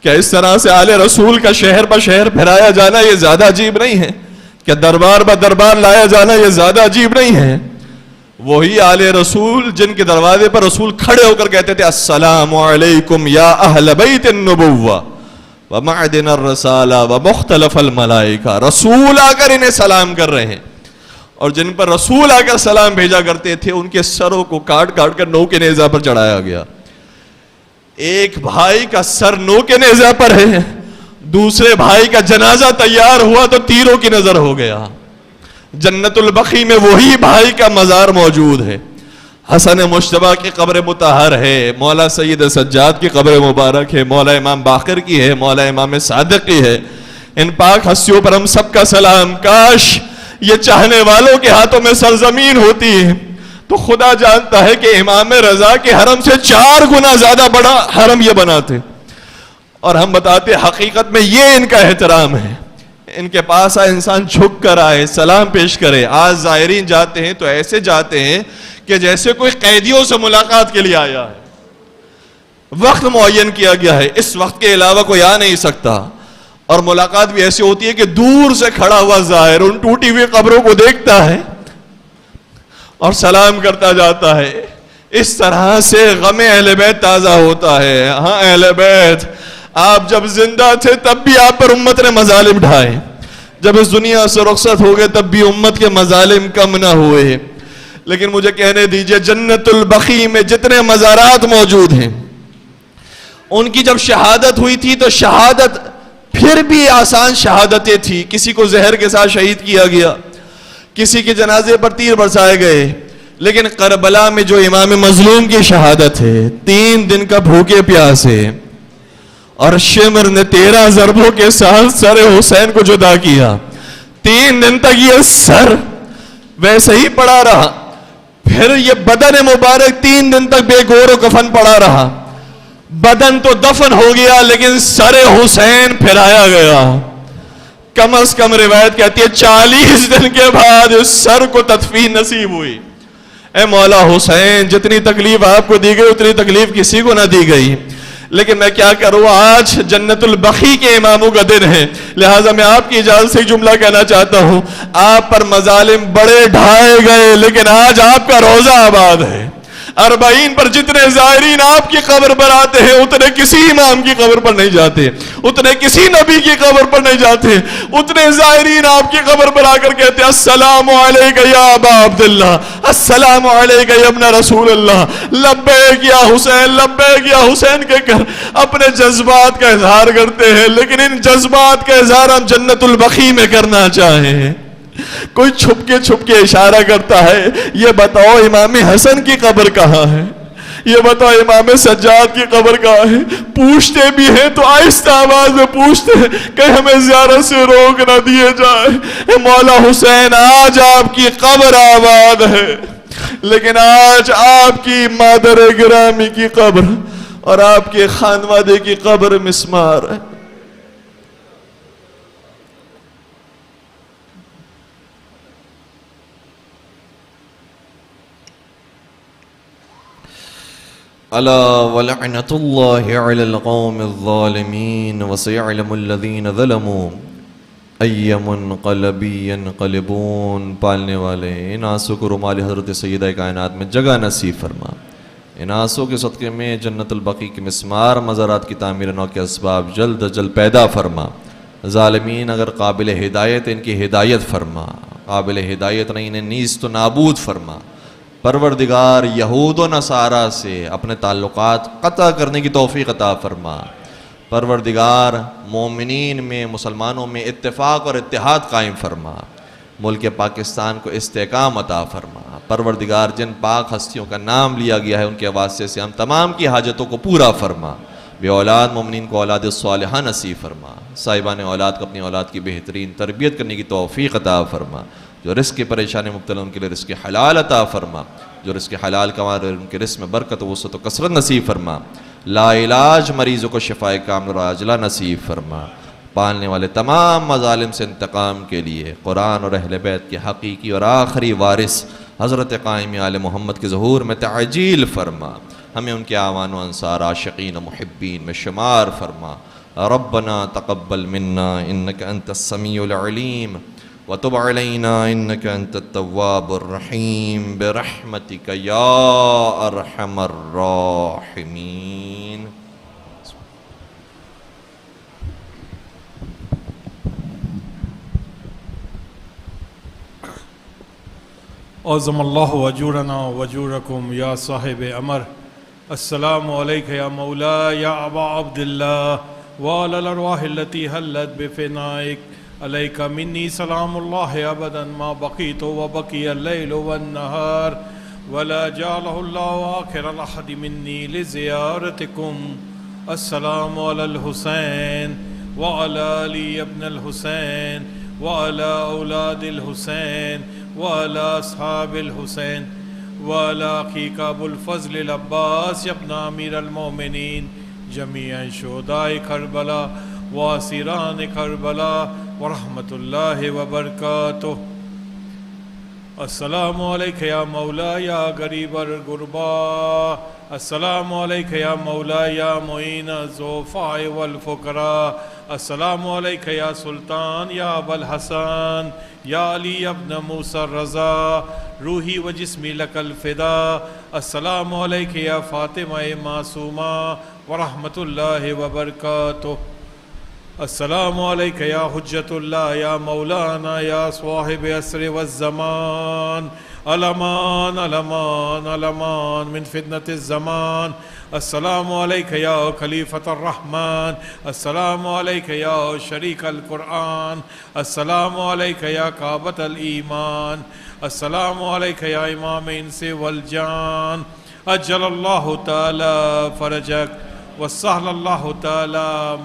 کیا اس طرح سے آل رسول کا شہر بہ شہر پھرایا جانا یہ زیادہ عجیب نہیں ہے؟ کیا دربار بہ دربار لایا جانا یہ زیادہ عجیب نہیں ہے؟ وہی آل رسول جن کے دروازے پر رسول کھڑے ہو کر کہتے تھے السلام علیکم یا اہل بیت النبوہ ومعدن الرسالہ ومختلف الملائکہ. رسول آ کر انہیں سلام کر رہے ہیں، اور جن پر رسول آ کر سلام بھیجا کرتے تھے ان کے سروں کو کاٹ کاٹ کر نو کے نیزہ پر چڑھایا گیا. ایک بھائی کا سر نو کے نیزہ پر ہے، دوسرے بھائی کا جنازہ تیار ہوا تو تیروں کی نظر ہو گیا. جنت البقیع میں وہی بھائی کا مزار موجود ہے. حسن مجتبیٰ کی قبر مطہر ہے، مولا سید سجاد کی قبر مبارک ہے، مولا امام باقر کی ہے، مولا امام صادق کی ہے. ان پاک ہستیوں پر ہم سب کا سلام. کاش یہ چاہنے والوں کے ہاتھوں میں سرزمین ہوتی ہے تو خدا جانتا ہے کہ امام رضا کے حرم سے 4 گنا زیادہ بڑا حرم یہ بناتے، اور ہم بتاتے حقیقت میں یہ ان کا احترام ہے. ان کے پاس آئے انسان جھک کر آئے، سلام پیش کرے. آج زائرین جاتے ہیں تو ایسے جاتے ہیں کہ جیسے کوئی قیدیوں سے ملاقات کے لیے آیا ہے. وقت معین کیا گیا ہے، اس وقت کے علاوہ کوئی آ نہیں سکتا. اور ملاقات بھی ایسی ہوتی ہے کہ دور سے کھڑا ہوا زائر ان ٹوٹی ہوئی قبروں کو دیکھتا ہے اور سلام کرتا جاتا ہے. اس طرح سے غم اہل بیت تازہ ہوتا ہے. ہاں اہل بیت، آپ جب زندہ تھے تب بھی آپ پر امت نے مظالم ڈھائے، جب اس دنیا سے رخصت ہو گئے تب بھی امت کے مظالم کم نہ ہوئے. لیکن مجھے کہنے دیجئے جنت البقیع میں جتنے مزارات موجود ہیں ان کی جب شہادت ہوئی تھی تو شہادت پھر بھی آسان شہادتیں تھی. کسی کو زہر کے ساتھ شہید کیا گیا، کسی کے جنازے پر تیر برسائے گئے. لیکن کربلا میں جو امام مظلوم کی شہادت ہے، 3 دن کا بھوکے پیاسے، اور شمر نے 13 ضربوں کے ساتھ سر حسین کو جدا کیا. 3 دن تک یہ سر ویسے ہی پڑا رہا، پھر یہ بدن مبارک 3 دن تک بے گور و کفن پڑا رہا. بدن تو دفن ہو گیا لیکن سر حسین پھیلایا گیا. کم از کم روایت کہتی ہے 40 دن کے بعد اس سر کو تدفین نصیب ہوئی. اے مولا حسین، جتنی تکلیف آپ کو دی گئی اتنی تکلیف کسی کو نہ دی گئی. لیکن میں کیا کروں، آج جنت البقیع کے اماموں کا دن ہے، لہٰذا میں آپ کی اجازت سے جملہ کہنا چاہتا ہوں. آپ پر مظالم بڑے ڈھائے گئے لیکن آج آپ کا روزہ آباد ہے. 40 پر جتنے زائرین آپ کی قبر پر آتے ہیں اتنے کسی امام کی قبر پر نہیں جاتے، اتنے کسی نبی کی قبر پر نہیں جاتے. اتنے زائرین آپ کی قبر پر آ کر کہتے ہیں السلام علیک یا ابا عبداللہ، السلام علیک یا ابن رسول اللہ، لبیک یا حسین، لبیک یا حسین کہہ کر اپنے جذبات کا اظہار کرتے ہیں. لیکن ان جذبات کا اظہار ہم جنت البقیع میں کرنا چاہیں. کوئی چھپ کے اشارہ کرتا ہے، یہ بتاؤ امام حسن کی قبر کہاں ہے، یہ بتاؤ امام سجاد کی قبر کہاں ہے. پوچھتے بھی ہیں تو آہستہ آواز میں پوچھتے ہیں کہ ہمیں زیارت سے روک نہ دیے جائے. مولا حسین، آج آپ کی قبر آباد ہے لیکن آج آپ کی مادر گرامی کی قبر اور آپ کے خانوادے کی قبر مسمار ہے. ألا ولعنة الله على القوم الظالمين وسيعلم الذين ظلموا أي منقلب ينقلبون. پالنے والے ان آنسوں کو رومال حضرت سیدہ کائنات میں جگہ نصیب فرما. ان آنسوں کے صدقے میں جنت البقیع کے مسمار مزارات کی تعمیر نو کے اسباب جلد از جلد پیدا فرما. ظالمین اگر قابل ہدایت ان کی ہدایت فرما، قابل ہدایت نہیں انہیں نیست و نابود فرما. پروردگار یہود و نصارہ سے اپنے تعلقات قطع کرنے کی توفیق عطا فرما. پروردگار مومنین میں مسلمانوں میں اتفاق اور اتحاد قائم فرما. ملک پاکستان کو استحکام عطا فرما. پروردگار جن پاک ہستیوں کا نام لیا گیا ہے ان کے واسطے سے ہم تمام کی حاجتوں کو پورا فرما. بے اولاد مومنین کو اولاد صالحہ نصیب فرما. صاحبان اولاد کو اپنی اولاد کی بہترین تربیت کرنے کی توفیق عطا فرما. جو رزق کی پریشانی مبتلا ان کے لیے رزق حلال عطا فرما. جو رزق حلال کما رہے ان کے رزق میں برکت و وسعت و کثرت نصیب فرما. لا علاج مریضوں کو شفائے کامل اور عاجلہ نصیب فرما. پالنے والے تمام مظالم سے انتقام کے لیے قرآن اور اہل بیت کے حقیقی اور آخری وارث حضرت قائم آل محمد کے ظہور میں تعجیل فرما. ہمیں ان کے اعوان و انصار عاشقین و محبین میں شمار فرما. ربنا تقبل منا انک انت السمیع العلیم وتب علینا انک انت التواب الرحیم برحمتک یا ارحم الراحمین. اعظم اللہ وجورنا وجورکم یا صاحب امر. السلام علیک یا مولا یا ابا عبداللہ وعلی الارواح التي حلت بفنائک. علیک منی سلام اللہ ابدا ما بقیت وبقی اللیل والنہار ولا جعلہ اللہ آخر العہد منی لزیارتکم. السلام علی الحسین وعلی علی ابن الحسین وعلی اولاد الحسین وعلی اصحاب الحسین وعلی اخیک ابو الفضل العباس ابن امیر المومنین جمیع شہداء کربلا واسران کربلا ورحمۃ اللہ وبرکاتہ. السلام علیک یا مولا یا غریب الغربا. السلام علیک یا مولا یا معین الضعفاء والفقراء. السلام علیک یا سلطان یا ابا الحسن یا علی ابن موسیٰ الرضا روحی و جسمی لک الفدا. السلام علیک یا فاطمہ معصومہ ورحمۃ اللہ وبرکاتہ. السلام علیک یا حجت اللہ یا مولانا یا صاحب عصر والزمان. الامان الامان الامان من فتنة الزمان. السلام علیک یا خلیفۃ الرحمن. السلام علیک یا شریک القرآن. السلام علیک یا کعبۃ الایمان. السلام علیک یا امام انس والجان. اجل اللہ تعالی فرجک وسہل اللہ تعالی